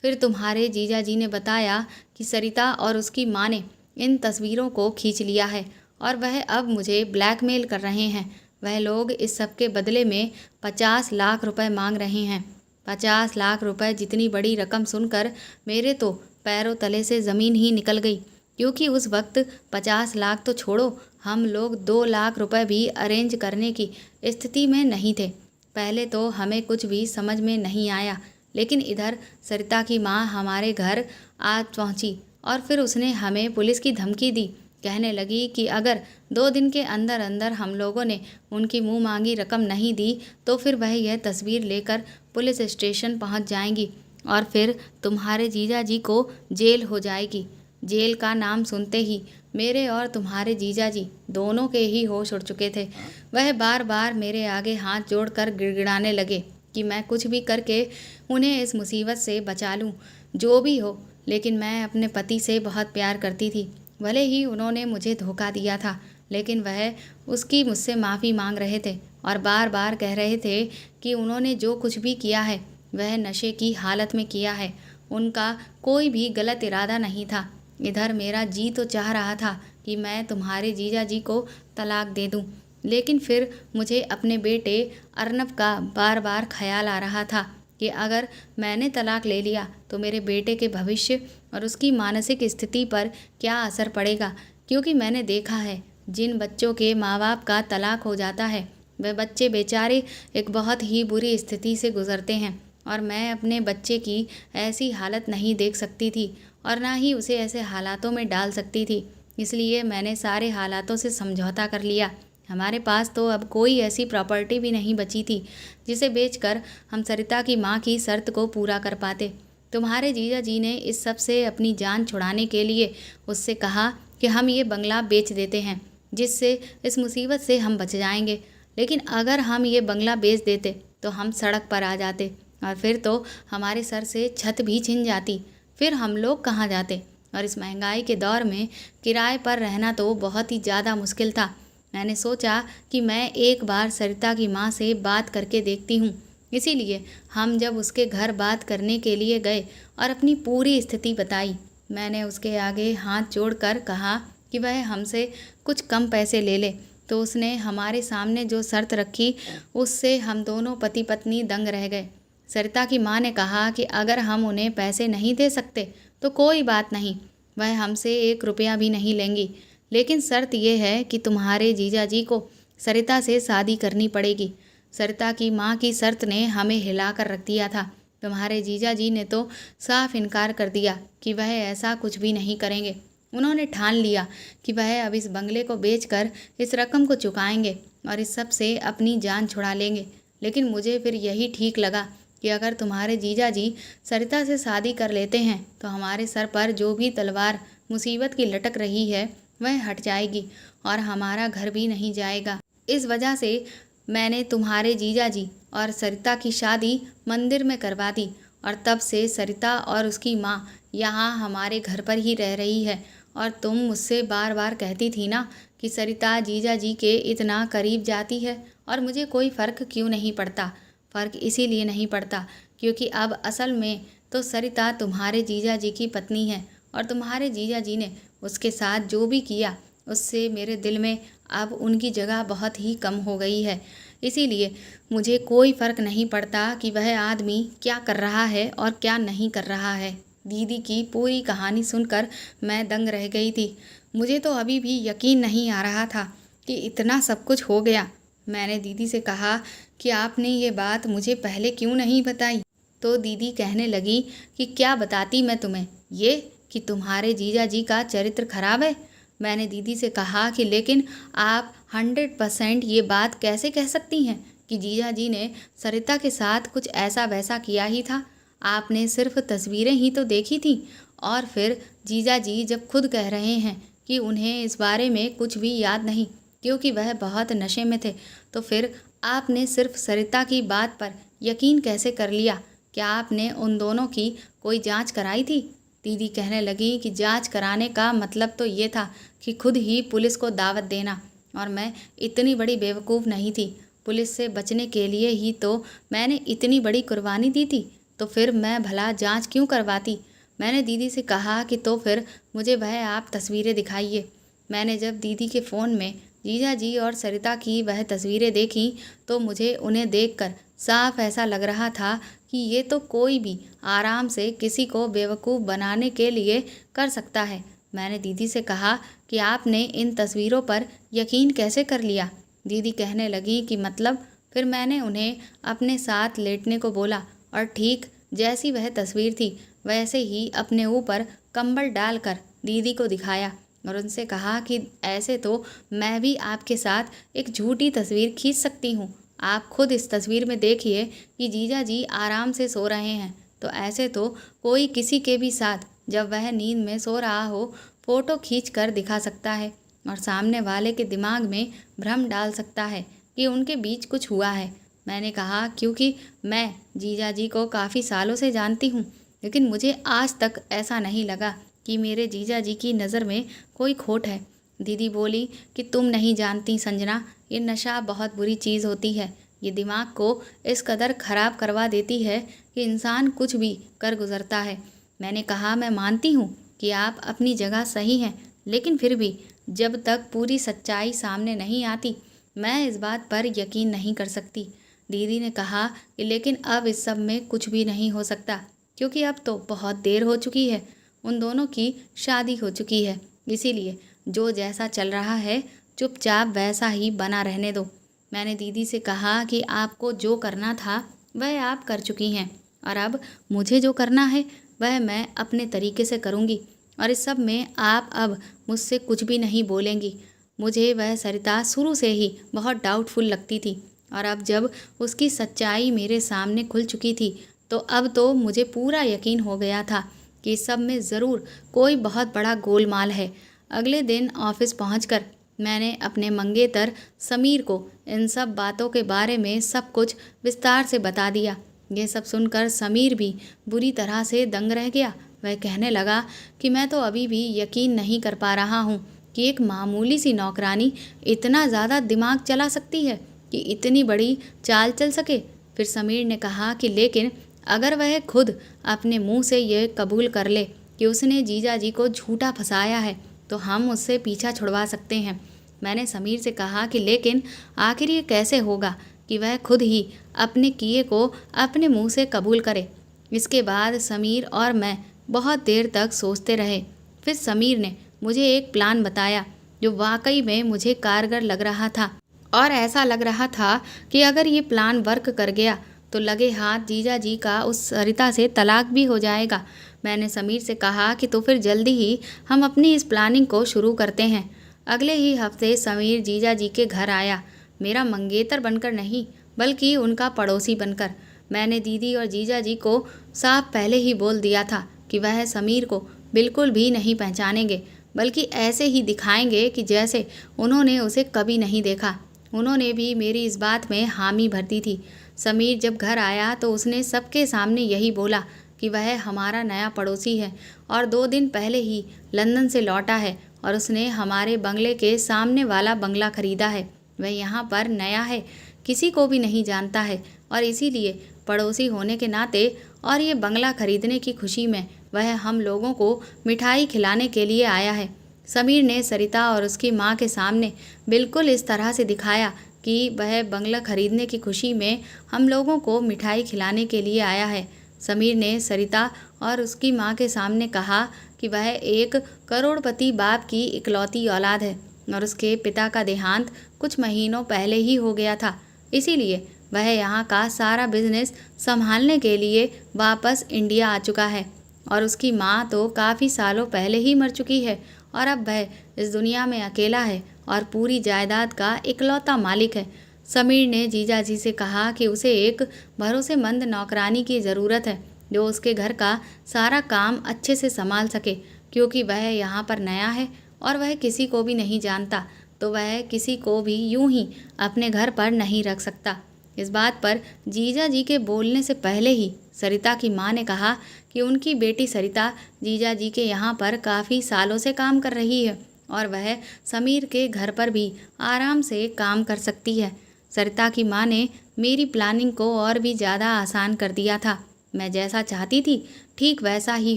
फिर तुम्हारे जीजा जी ने बताया कि सरिता और उसकी माँ ने इन तस्वीरों को खींच लिया है और वह अब मुझे ब्लैकमेल कर रहे हैं। वह लोग इस सब के बदले में 50 लाख रुपए मांग रहे हैं। 50 लाख रुपए जितनी बड़ी रकम सुनकर मेरे तो पैरों तले से ज़मीन ही निकल गई, क्योंकि उस वक्त 50 लाख तो छोड़ो, हम लोग 2 लाख रुपए भी अरेंज करने की स्थिति में नहीं थे। पहले तो हमें कुछ भी समझ में नहीं आया, लेकिन इधर सरिता की माँ हमारे घर आ पहुँची और फिर उसने हमें पुलिस की धमकी दी। कहने लगी कि अगर 2 दिन के अंदर अंदर हम लोगों ने उनकी मुँह मांगी रकम नहीं दी तो फिर वह यह तस्वीर लेकर पुलिस स्टेशन पहुंच जाएंगी और फिर तुम्हारे जीजा जी को जेल हो जाएगी। जेल का नाम सुनते ही मेरे और तुम्हारे जीजा जी दोनों के ही होश उड़ चुके थे। वह बार बार मेरे आगे हाथ जोड़कर गिड़गिड़ाने लगे कि मैं कुछ भी करके उन्हें इस मुसीबत से बचा लूं, जो भी हो। लेकिन मैं अपने पति से बहुत प्यार करती थी। भले ही उन्होंने मुझे धोखा दिया था, लेकिन वह उसकी मुझसे माफ़ी मांग रहे थे और बार बार कह रहे थे कि उन्होंने जो कुछ भी किया है वह नशे की हालत में किया है, उनका कोई भी गलत इरादा नहीं था। इधर मेरा जी तो चाह रहा था कि मैं तुम्हारे जीजा जी को तलाक दे दूं, लेकिन फिर मुझे अपने बेटे अर्नब का बार बार ख्याल आ रहा था कि अगर मैंने तलाक ले लिया तो मेरे बेटे के भविष्य और उसकी मानसिक स्थिति पर क्या असर पड़ेगा, क्योंकि मैंने देखा है जिन बच्चों के माँ बाप का तलाक हो जाता है वे बच्चे बेचारे एक बहुत ही बुरी स्थिति से गुजरते हैं। और मैं अपने बच्चे की ऐसी हालत नहीं देख सकती थी और ना ही उसे ऐसे हालातों में डाल सकती थी, इसलिए मैंने सारे हालातों से समझौता कर लिया। हमारे पास तो अब कोई ऐसी प्रॉपर्टी भी नहीं बची थी जिसे बेचकर हम सरिता की माँ की शर्त को पूरा कर पाते। तुम्हारे जीजा जी ने इस सब से अपनी जान छुड़ाने के लिए उससे कहा कि हम ये बंगला बेच देते हैं, जिससे इस मुसीबत से हम बच जाएंगे। लेकिन अगर हम ये बंगला बेच देते तो हम सड़क पर आ जाते और फिर तो हमारे सर से छत भी छिन जाती। फिर हम लोग कहाँ जाते, और इस महंगाई के दौर में किराए पर रहना तो बहुत ही ज़्यादा मुश्किल था। मैंने सोचा कि मैं एक बार सरिता की माँ से बात करके देखती हूँ। इसीलिए हम जब उसके घर बात करने के लिए गए और अपनी पूरी स्थिति बताई, मैंने उसके आगे हाथ जोड़कर कहा कि वह हमसे कुछ कम पैसे ले ले, तो उसने हमारे सामने जो शर्त रखी उससे हम दोनों पति पत्नी दंग रह गए। सरिता की माँ ने कहा कि अगर हम उन्हें पैसे नहीं दे सकते तो कोई बात नहीं, वह हमसे 1 रुपया भी नहीं लेंगी, लेकिन शर्त यह है कि तुम्हारे जीजा जी को सरिता से शादी करनी पड़ेगी। सरिता की माँ की शर्त ने हमें हिला कर रख दिया था। तुम्हारे जीजा जी ने तो साफ इनकार कर दिया कि वह ऐसा कुछ भी नहीं करेंगे। उन्होंने ठान लिया कि वह अब इस बंगले को बेचकर इस रकम को चुकाएंगे और इस सब से अपनी जान छुड़ा लेंगे। लेकिन मुझे फिर यही ठीक लगा कि अगर तुम्हारे जीजा जी सरिता से शादी कर लेते हैं तो हमारे सर पर जो भी तलवार मुसीबत की लटक रही है वह हट जाएगी और हमारा घर भी नहीं जाएगा। इस वजह से मैंने तुम्हारे जीजा जी और सरिता की शादी मंदिर में करवा दी और तब से सरिता और उसकी माँ यहाँ हमारे घर पर ही रह रही है। और तुम मुझसे बार बार कहती थी ना कि सरिता जीजा जी के इतना करीब जाती है और मुझे कोई फ़र्क क्यों नहीं पड़ता। फ़र्क इसीलिए नहीं पड़ता क्योंकि अब असल में तो सरिता तुम्हारे जीजा जी की पत्नी है और तुम्हारे जीजा जी ने उसके साथ जो भी किया उससे मेरे दिल में अब उनकी जगह बहुत ही कम हो गई है। इसीलिए मुझे कोई फ़र्क नहीं पड़ता कि वह आदमी क्या कर रहा है और क्या नहीं कर रहा है। दीदी की पूरी कहानी सुनकर मैं दंग रह गई थी। मुझे तो अभी भी यकीन नहीं आ रहा था कि इतना सब कुछ हो गया। मैंने दीदी से कहा कि आपने ये बात मुझे पहले क्यों नहीं बताई। तो दीदी कहने लगी कि क्या बताती मैं तुम्हें, ये कि तुम्हारे जीजा जी का चरित्र खराब है। मैंने दीदी से कहा कि लेकिन आप 100% ये बात कैसे कह सकती हैं कि जीजा जी ने सरिता के साथ कुछ ऐसा वैसा किया ही था। आपने सिर्फ तस्वीरें ही तो देखी थी, और फिर जीजा जी जब खुद कह रहे हैं कि उन्हें इस बारे में कुछ भी याद नहीं क्योंकि वह बहुत नशे में थे, तो फिर आपने सिर्फ सरिता की बात पर यकीन कैसे कर लिया? क्या आपने उन दोनों की कोई जांच कराई थी? दीदी कहने लगी कि जांच कराने का मतलब तो ये था कि खुद ही पुलिस को दावत देना, और मैं इतनी बड़ी बेवकूफ़ नहीं थी। पुलिस से बचने के लिए ही तो मैंने इतनी बड़ी कुर्बानी दी थी, तो फिर मैं भला जांच क्यों करवाती? मैंने दीदी से कहा कि तो फिर मुझे वह आप तस्वीरें दिखाइए। मैंने जब दीदी के फ़ोन में जीजा जी और सरिता की वह तस्वीरें देखी तो मुझे उन्हें देखकर साफ ऐसा लग रहा था कि ये तो कोई भी आराम से किसी को बेवकूफ़ बनाने के लिए कर सकता है। मैंने दीदी से कहा कि आपने इन तस्वीरों पर यकीन कैसे कर लिया? दीदी कहने लगी कि मतलब? फिर मैंने उन्हें अपने साथ लेटने को बोला और ठीक जैसी वह तस्वीर थी वैसे ही अपने ऊपर कंबल डालकर दीदी को दिखाया और उनसे कहा कि ऐसे तो मैं भी आपके साथ एक झूठी तस्वीर खींच सकती हूँ। आप खुद इस तस्वीर में देखिए कि जीजा जी आराम से सो रहे हैं, तो ऐसे तो कोई किसी के भी साथ जब वह नींद में सो रहा हो फ़ोटो खींच कर दिखा सकता है और सामने वाले के दिमाग में भ्रम डाल सकता है कि उनके बीच कुछ हुआ है। मैंने कहा क्योंकि मैं जीजा जी को काफ़ी सालों से जानती हूँ, लेकिन मुझे आज तक ऐसा नहीं लगा कि मेरे जीजा जी की नज़र में कोई खोट है। दीदी बोली कि तुम नहीं जानती संजना, ये नशा बहुत बुरी चीज़ होती है। ये दिमाग को इस कदर ख़राब करवा देती है कि इंसान कुछ भी कर गुज़रता है। मैंने कहा मैं मानती हूँ कि आप अपनी जगह सही हैं, लेकिन फिर भी जब तक पूरी सच्चाई सामने नहीं आती मैं इस बात पर यकीन नहीं कर सकती। दीदी ने कहा कि लेकिन अब इस सब में कुछ भी नहीं हो सकता क्योंकि अब तो बहुत देर हो चुकी है, उन दोनों की शादी हो चुकी है, इसीलिए जो जैसा चल रहा है चुपचाप वैसा ही बना रहने दो। मैंने दीदी से कहा कि आपको जो करना था वह आप कर चुकी हैं और अब मुझे जो करना है वह मैं अपने तरीके से करूँगी, और इस सब में आप अब मुझसे कुछ भी नहीं बोलेंगी। मुझे वह सरिता शुरू से ही बहुत डाउटफुल लगती थी, और अब जब उसकी सच्चाई मेरे सामने खुल चुकी थी तो अब तो मुझे पूरा यकीन हो गया था कि इस सब में ज़रूर कोई बहुत बड़ा गोलमाल है। अगले दिन ऑफिस पहुंचकर मैंने अपने मंगेतर समीर को इन सब बातों के बारे में सब कुछ विस्तार से बता दिया। ये सब सुनकर समीर भी बुरी तरह से दंग रह गया। वह कहने लगा कि मैं तो अभी भी यकीन नहीं कर पा रहा हूँ कि एक मामूली सी नौकरानी इतना ज़्यादा दिमाग चला सकती है कि इतनी बड़ी चाल चल सके। फिर समीर ने कहा कि लेकिन अगर वह खुद अपने मुंह से यह कबूल कर ले कि उसने जीजा जी को झूठा फंसाया है तो हम उससे पीछा छुड़वा सकते हैं। मैंने समीर से कहा कि लेकिन आखिर ये कैसे होगा कि वह खुद ही अपने किए को अपने मुंह से कबूल करे। इसके बाद समीर और मैं बहुत देर तक सोचते रहे। फिर समीर ने मुझे एक प्लान बताया जो वाकई में मुझे कारगर लग रहा था, और ऐसा लग रहा था कि अगर ये प्लान वर्क कर गया तो लगे हाथ जीजा जी का उस सरिता से तलाक भी हो जाएगा। मैंने समीर से कहा कि तो फिर जल्दी ही हम अपनी इस प्लानिंग को शुरू करते हैं। अगले ही हफ्ते समीर जीजा जी के घर आया, मेरा मंगेतर बनकर नहीं बल्कि उनका पड़ोसी बनकर। मैंने दीदी और जीजा जी को साफ पहले ही बोल दिया था कि वह समीर को बिल्कुल भी नहीं पहचानेंगे, बल्कि ऐसे ही दिखाएंगे कि जैसे उन्होंने उसे कभी नहीं देखा। उन्होंने भी मेरी इस बात में हामी भर दी थी। समीर जब घर आया तो उसने सबके सामने यही बोला कि वह हमारा नया पड़ोसी है और 2 दिन पहले ही लंदन से लौटा है और उसने हमारे बंगले के सामने वाला बंगला खरीदा है। वह यहाँ पर नया है, किसी को भी नहीं जानता है, और इसीलिए पड़ोसी होने के नाते और ये बंगला खरीदने की खुशी में वह हम लोगों को मिठाई खिलाने के लिए आया है। समीर ने सरिता और उसकी माँ के सामने बिल्कुल इस तरह से दिखाया कि वह बंगला खरीदने की खुशी में हम लोगों को मिठाई खिलाने के लिए आया है। समीर ने सरिता और उसकी माँ के सामने कहा कि वह एक करोड़पति बाप की इकलौती औलाद है और उसके पिता का देहांत कुछ महीनों पहले ही हो गया था, इसीलिए वह यहाँ का सारा बिजनेस संभालने के लिए वापस इंडिया आ चुका है और उसकी माँ तो काफ़ी सालों पहले ही मर चुकी है और अब वह इस दुनिया में अकेला है और पूरी जायदाद का इकलौता मालिक है। समीर ने जीजाजी से कहा कि उसे एक भरोसेमंद नौकरानी की ज़रूरत है जो उसके घर का सारा काम अच्छे से संभाल सके, क्योंकि वह यहाँ पर नया है और वह किसी को भी नहीं जानता, तो वह किसी को भी यूं ही अपने घर पर नहीं रख सकता। इस बात पर जीजाजी के बोलने से पहले ही सरिता की माँ ने कहा कि उनकी बेटी सरिता जीजाजी के यहाँ पर काफ़ी सालों से काम कर रही है और वह समीर के घर पर भी आराम से काम कर सकती है। सरिता की माँ ने मेरी प्लानिंग को और भी ज़्यादा आसान कर दिया था। मैं जैसा चाहती थी ठीक वैसा ही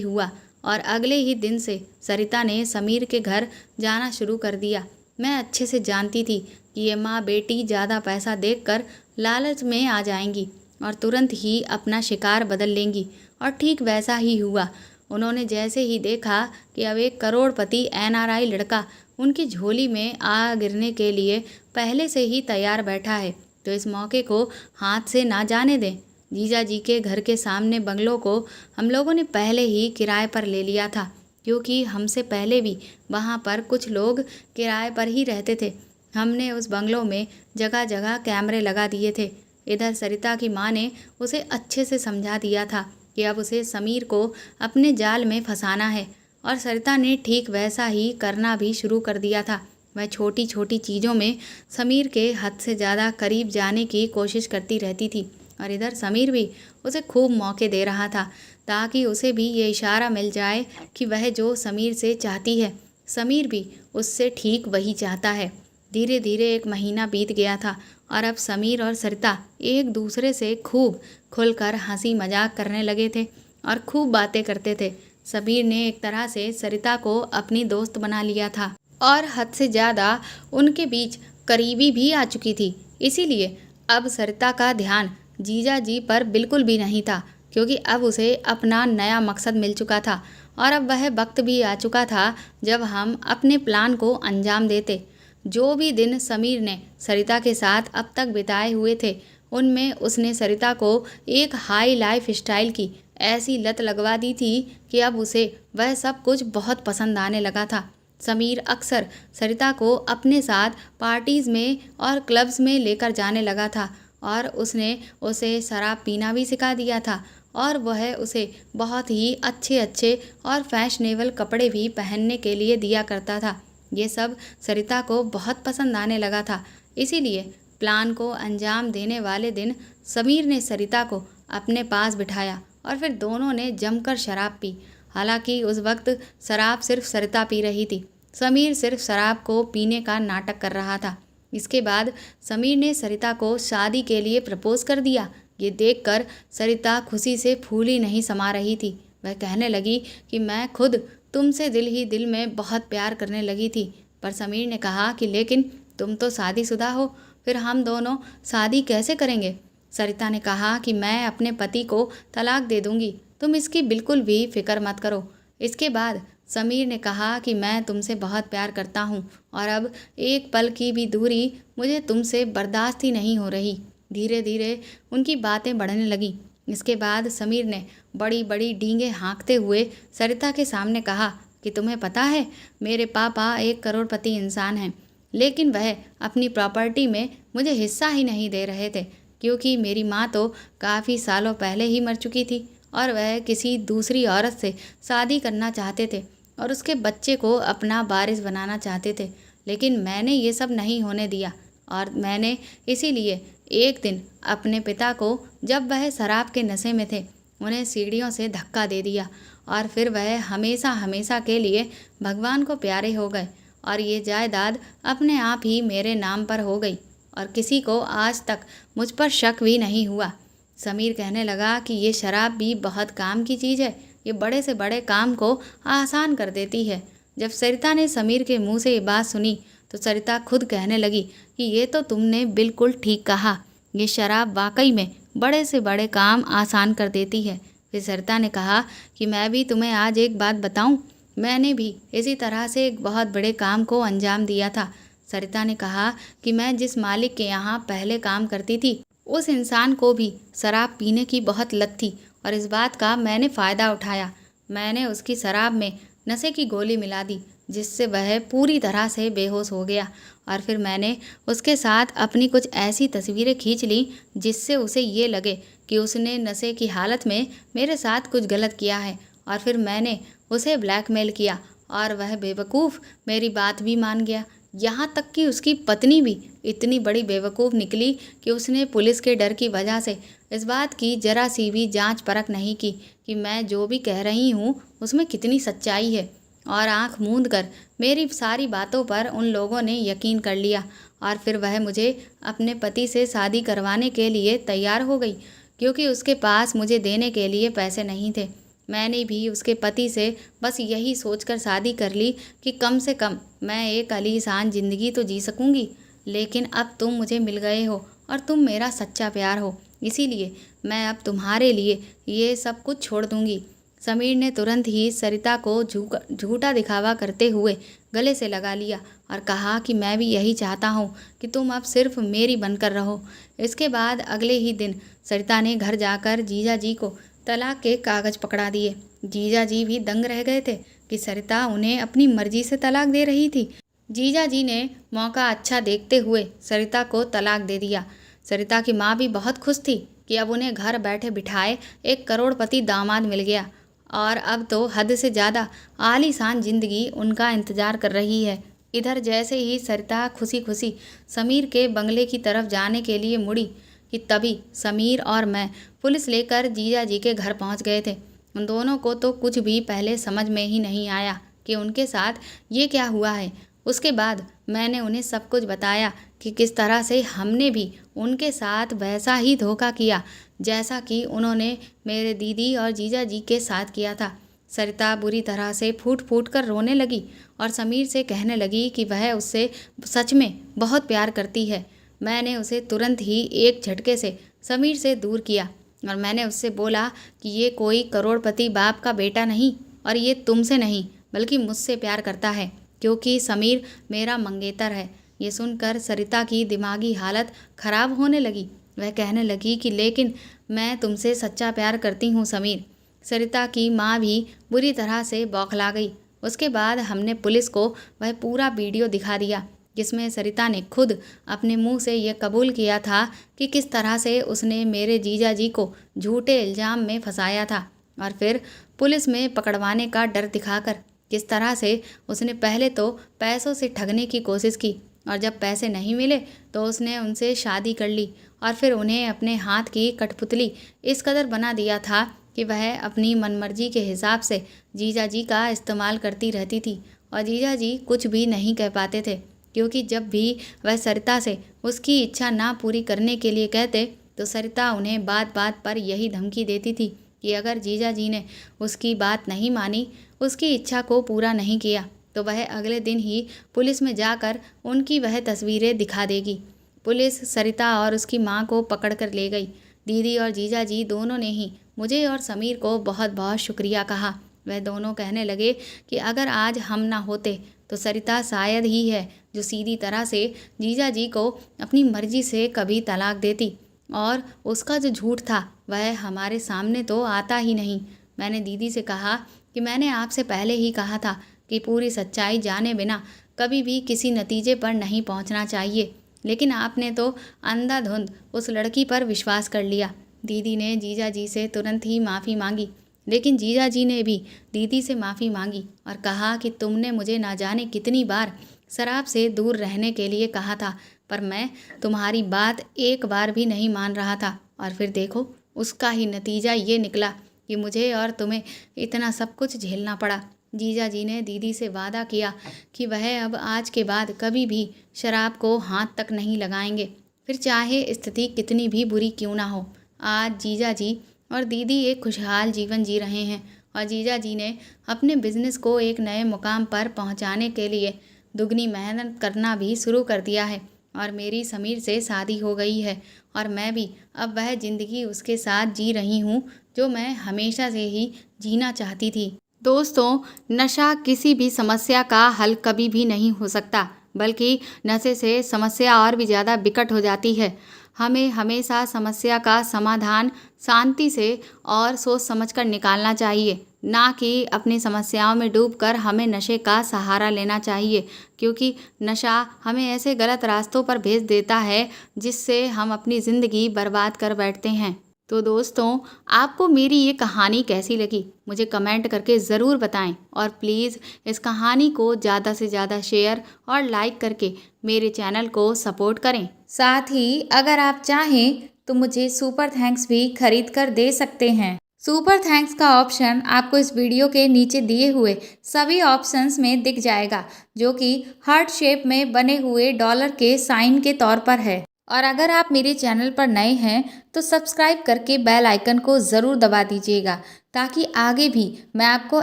हुआ और अगले ही दिन से सरिता ने समीर के घर जाना शुरू कर दिया। मैं अच्छे से जानती थी कि ये माँ बेटी ज़्यादा पैसा देखकर लालच में आ जाएंगी और तुरंत ही अपना शिकार बदल लेंगी और ठीक वैसा ही हुआ। उन्होंने जैसे ही देखा कि अब एक करोड़पति एनआरआई लड़का उनकी झोली में आ गिरने के लिए पहले से ही तैयार बैठा है, तो इस मौके को हाथ से ना जाने दें। जीजाजी के घर के सामने बंगलों को हम लोगों ने पहले ही किराए पर ले लिया था, क्योंकि हमसे पहले भी वहाँ पर कुछ लोग किराए पर ही रहते थे। हमने उस बंगलों में जगह जगह कैमरे लगा दिए थे। इधर सरिता की माँ ने उसे अच्छे से समझा दिया था कि अब उसे समीर को अपने जाल में फंसाना है और सरिता ने ठीक वैसा ही करना भी शुरू कर दिया था। वह छोटी छोटी चीज़ों में समीर के हद से ज़्यादा करीब जाने की कोशिश करती रहती थी और इधर समीर भी उसे खूब मौके दे रहा था ताकि उसे भी ये इशारा मिल जाए कि वह जो समीर से चाहती है समीर भी उससे ठीक वही चाहता है। धीरे धीरे एक महीना बीत गया था और अब समीर और सरिता एक दूसरे से खूब खुलकर हंसी मजाक करने लगे थे और खूब बातें करते थे। समीर ने एक तरह से सरिता को अपनी दोस्त बना लिया था और हद से ज़्यादा उनके बीच करीबी भी आ चुकी थी। इसीलिए अब सरिता का ध्यान जीजाजी पर बिल्कुल भी नहीं था, क्योंकि अब उसे अपना नया मकसद मिल चुका था और अब वह वक्त भी आ चुका था जब हम अपने प्लान को अंजाम देते। जो भी दिन समीर ने सरिता के साथ अब तक बिताए हुए थे उनमें उसने सरिता को एक हाई लाइफ स्टाइल की ऐसी लत लगवा दी थी कि अब उसे वह सब कुछ बहुत पसंद आने लगा था। समीर अक्सर सरिता को अपने साथ पार्टीज़ में और क्लब्स में लेकर जाने लगा था और उसने उसे शराब पीना भी सिखा दिया था और वह उसे बहुत ही अच्छे अच्छे और फैशनेबल कपड़े भी पहनने के लिए दिया करता था। ये सब सरिता को बहुत पसंद आने लगा था। इसीलिए प्लान को अंजाम देने वाले दिन समीर ने सरिता को अपने पास बिठाया और फिर दोनों ने जमकर शराब पी। हालांकि उस वक्त शराब सिर्फ सरिता पी रही थी, समीर सिर्फ शराब को पीने का नाटक कर रहा था। इसके बाद समीर ने सरिता को शादी के लिए प्रपोज कर दिया। ये देखकर सरिता खुशी से फूली नहीं समा रही थी। वह कहने लगी कि मैं खुद तुमसे दिल ही दिल में बहुत प्यार करने लगी थी। पर समीर ने कहा कि लेकिन तुम तो शादीशुदा हो, फिर हम दोनों शादी कैसे करेंगे। सरिता ने कहा कि मैं अपने पति को तलाक दे दूंगी, तुम इसकी बिल्कुल भी फिक्र मत करो। इसके बाद समीर ने कहा कि मैं तुमसे बहुत प्यार करता हूँ और अब एक पल की भी दूरी मुझे तुमसे बर्दाश्त ही नहीं हो रही। धीरे धीरे उनकी बातें बढ़ने लगीं। इसके बाद समीर ने बड़ी बड़ी डींगे हाँकते हुए सरिता के सामने कहा कि तुम्हें पता है मेरे पापा एक करोड़पति इंसान हैं, लेकिन वह अपनी प्रॉपर्टी में मुझे हिस्सा ही नहीं दे रहे थे, क्योंकि मेरी माँ तो काफ़ी सालों पहले ही मर चुकी थी और वह किसी दूसरी औरत से शादी करना चाहते थे और उसके बच्चे को अपना वारिस बनाना चाहते थे। लेकिन मैंने ये सब नहीं होने दिया और मैंने इसीलिए एक दिन अपने पिता को, जब वह शराब के नशे में थे, उन्हें सीढ़ियों से धक्का दे दिया और फिर वह हमेशा हमेशा के लिए भगवान को प्यारे हो गए और ये जायदाद अपने आप ही मेरे नाम पर हो गई और किसी को आज तक मुझ पर शक भी नहीं हुआ। समीर कहने लगा कि ये शराब भी बहुत काम की चीज़ है, ये बड़े से बड़े काम को आसान कर देती है। जब सरिता ने समीर के मुंह से ये बात सुनी तो सरिता खुद कहने लगी कि ये तो तुमने बिल्कुल ठीक कहा, ये शराब वाकई में बड़े से बड़े काम आसान कर देती है। फिर सरिता ने कहा कि मैं भी तुम्हें आज एक बात बताऊं, मैंने भी इसी तरह से एक बहुत बड़े काम को अंजाम दिया था। सरिता ने कहा कि मैं जिस मालिक के यहाँ पहले काम करती थी उस इंसान को भी शराब पीने की बहुत लत थी और इस बात का मैंने फ़ायदा उठाया। मैंने उसकी शराब में नशे की गोली मिला दी जिससे वह पूरी तरह से बेहोश हो गया और फिर मैंने उसके साथ अपनी कुछ ऐसी तस्वीरें खींच ली जिससे उसे ये लगे कि उसने नशे की हालत में मेरे साथ कुछ गलत किया है। और फिर मैंने उसे ब्लैकमेल किया और वह बेवकूफ़ मेरी बात भी मान गया। यहाँ तक कि उसकी पत्नी भी इतनी बड़ी बेवकूफ़ निकली कि उसने पुलिस के डर की वजह से इस बात की जरा सी भी जांच परख नहीं की कि मैं जो भी कह रही हूँ उसमें कितनी सच्चाई है। और आंख मूंद कर मेरी सारी बातों पर उन लोगों ने यकीन कर लिया और फिर वह मुझे अपने पति से शादी करवाने के लिए तैयार हो गई क्योंकि उसके पास मुझे देने के लिए पैसे नहीं थे। मैंने भी उसके पति से बस यही सोचकर शादी कर ली कि कम से कम मैं एक आलीशान ज़िंदगी तो जी सकूंगी। लेकिन अब तुम मुझे मिल गए हो और तुम मेरा सच्चा प्यार हो, इसीलिए मैं अब तुम्हारे लिए ये सब कुछ छोड़ दूंगी। समीर ने तुरंत ही सरिता को झूठा दिखावा करते हुए गले से लगा लिया और कहा कि मैं भी यही चाहता हूँ कि तुम अब सिर्फ मेरी बनकर रहो। इसके बाद अगले ही दिन सरिता ने घर जाकर जीजा जी को तलाक के कागज़ पकड़ा दिए। जीजा जी भी दंग रह गए थे कि सरिता उन्हें अपनी मर्जी से तलाक दे रही थी। जीजा जी ने मौका अच्छा देखते हुए सरिता को तलाक दे दिया। सरिता की माँ भी बहुत खुश थी कि अब उन्हें घर बैठे बिठाए एक करोड़पति दामाद मिल गया और अब तो हद से ज़्यादा आलीशान जिंदगी उनका इंतज़ार कर रही है। इधर जैसे ही सरिता खुशी खुशी समीर के बंगले की तरफ जाने के लिए मुड़ी कि तभी समीर और मैं पुलिस लेकर जीजा जी के घर पहुंच गए थे। उन दोनों को तो कुछ भी पहले समझ में ही नहीं आया कि उनके साथ ये क्या हुआ है। उसके बाद मैंने उन्हें सब कुछ बताया कि किस तरह से हमने भी उनके साथ वैसा ही धोखा किया जैसा कि उन्होंने मेरे दीदी और जीजा जी के साथ किया था। सरिता बुरी तरह से फूट फूट कर रोने लगी और समीर से कहने लगी कि वह उससे सच में बहुत प्यार करती है। मैंने उसे तुरंत ही एक झटके से समीर से दूर किया और मैंने उससे बोला कि ये कोई करोड़पति बाप का बेटा नहीं और ये तुमसे नहीं बल्कि मुझसे प्यार करता है क्योंकि समीर मेरा मंगेतर है। ये सुनकर सरिता की दिमागी हालत खराब होने लगी। वह कहने लगी कि लेकिन मैं तुमसे सच्चा प्यार करती हूँ समीर। सरिता की माँ भी बुरी तरह से बौखला गई। उसके बाद हमने पुलिस को वह पूरा वीडियो दिखा दिया जिसमें सरिता ने खुद अपने मुंह से यह कबूल किया था कि किस तरह से उसने मेरे जीजा जी को झूठे इल्ज़ाम में फंसाया था और फिर पुलिस में पकड़वाने का डर दिखाकर किस तरह से उसने पहले तो पैसों से ठगने की कोशिश की और जब पैसे नहीं मिले तो उसने उनसे शादी कर ली और फिर उन्हें अपने हाथ की कठपुतली इस कदर बना दिया था कि वह अपनी मनमर्जी के हिसाब से जीजा जी का इस्तेमाल करती रहती थी और जीजा जी कुछ भी नहीं कह पाते थे क्योंकि जब भी वह सरिता से उसकी इच्छा ना पूरी करने के लिए कहते तो सरिता उन्हें बात बात पर यही धमकी देती थी कि अगर जीजा जी ने उसकी बात नहीं मानी, उसकी इच्छा को पूरा नहीं किया तो वह अगले दिन ही पुलिस में जाकर उनकी वह तस्वीरें दिखा देगी। पुलिस सरिता और उसकी माँ को पकड़ कर ले गई। दीदी और जीजा जी दोनों ने ही मुझे और समीर को बहुत बहुत शुक्रिया कहा। वह दोनों कहने लगे कि अगर आज हम ना होते तो सरिता शायद ही है जो सीधी तरह से जीजा जी को अपनी मर्जी से कभी तलाक देती और उसका जो झूठ था वह हमारे सामने तो आता ही नहीं। मैंने दीदी से कहा कि मैंने आपसे पहले ही कहा था कि पूरी सच्चाई जाने बिना कभी भी किसी नतीजे पर नहीं पहुंचना चाहिए, लेकिन आपने तो अंधाधुंध उस लड़की पर विश्वास कर लिया। दीदी ने जीजा जी से तुरंत ही माफ़ी मांगी, लेकिन जीजा जी ने भी दीदी से माफ़ी मांगी और कहा कि तुमने मुझे ना जाने कितनी बार शराब से दूर रहने के लिए कहा था, पर मैं तुम्हारी बात एक बार भी नहीं मान रहा था और फिर देखो उसका ही नतीजा ये निकला कि मुझे और तुम्हें इतना सब कुछ झेलना पड़ा। जीजा जी ने दीदी से वादा किया कि वह अब आज के बाद कभी भी शराब को हाथ तक नहीं लगाएंगे, फिर चाहे स्थिति कितनी भी बुरी क्यों ना हो। आज जीजा जी और दीदी एक खुशहाल जीवन जी रहे हैं और जीजा जी ने अपने बिजनेस को एक नए मुकाम पर पहुंचाने के लिए दुगनी मेहनत करना भी शुरू कर दिया है और मेरी समीर से शादी हो गई है और मैं भी अब वह ज़िंदगी उसके साथ जी रही हूँ जो मैं हमेशा से ही जीना चाहती थी। दोस्तों, नशा किसी भी समस्या का हल कभी भी नहीं हो सकता, बल्कि नशे से समस्या और भी ज़्यादा विकट हो जाती है। हमें हमेशा समस्या का समाधान शांति से और सोच समझकर निकालना चाहिए, ना कि अपनी समस्याओं में डूबकर हमें नशे का सहारा लेना चाहिए, क्योंकि नशा हमें ऐसे गलत रास्तों पर भेज देता है जिससे हम अपनी ज़िंदगी बर्बाद कर बैठते हैं। तो दोस्तों, आपको मेरी ये कहानी कैसी लगी मुझे कमेंट करके ज़रूर बताएं और प्लीज़ इस कहानी को ज़्यादा से ज़्यादा शेयर और लाइक करके मेरे चैनल को सपोर्ट करें। साथ ही अगर आप चाहें तो मुझे सुपर थैंक्स भी खरीद कर दे सकते हैं। सुपर थैंक्स का ऑप्शन आपको इस वीडियो के नीचे दिए हुए सभी ऑप्शंस में दिख जाएगा, जो कि हार्ट शेप में बने हुए डॉलर के साइन के तौर पर है। और अगर आप मेरे चैनल पर नए हैं तो सब्सक्राइब करके बेल आइकन को ज़रूर दबा दीजिएगा, ताकि आगे भी मैं आपको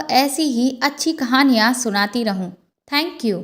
ऐसी ही अच्छी कहानियाँ सुनाती रहूँ। Thank you.